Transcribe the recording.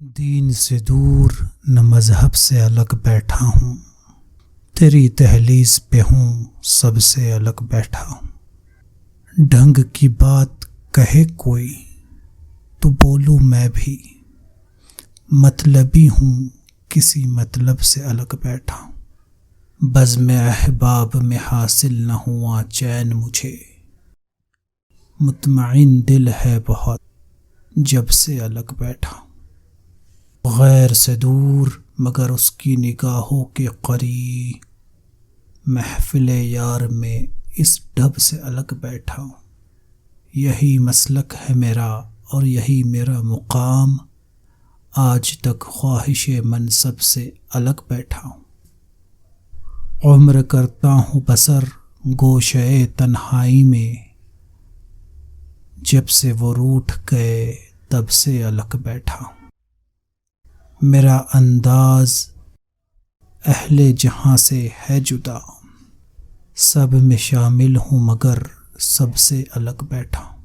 دین سے دور نہ مذہب سے الگ بیٹھا ہوں، تیری دہلیز پہ ہوں سب سے الگ بیٹھا ہوں۔ ڈھنگ کی بات کہے کوئی تو بولوں میں بھی، مطلبی ہوں کسی مطلب سے الگ بیٹھا ہوں۔ بزم احباب میں حاصل نہ ہوا چین مجھے، مطمئن دل ہے بہت جب سے الگ بیٹھا ہوں۔ غیر سے دور مگر اس کی نگاہوں کے قریب، محفل یار میں اس ڈھب سے الگ بیٹھا ہوں۔ یہی مسلک ہے میرا اور یہی میرا مقام، آج تک خواہش منصب سے الگ بیٹھا ہوں۔ عمر کرتا ہوں بسر گوشے تنہائی میں، جب سے وہ روٹھ گئے تب سے الگ بیٹھا ہوں۔ میرا انداز اہل جہاں سے ہے جدا، سب میں شامل ہوں مگر سب سے الگ بیٹھا ہوں۔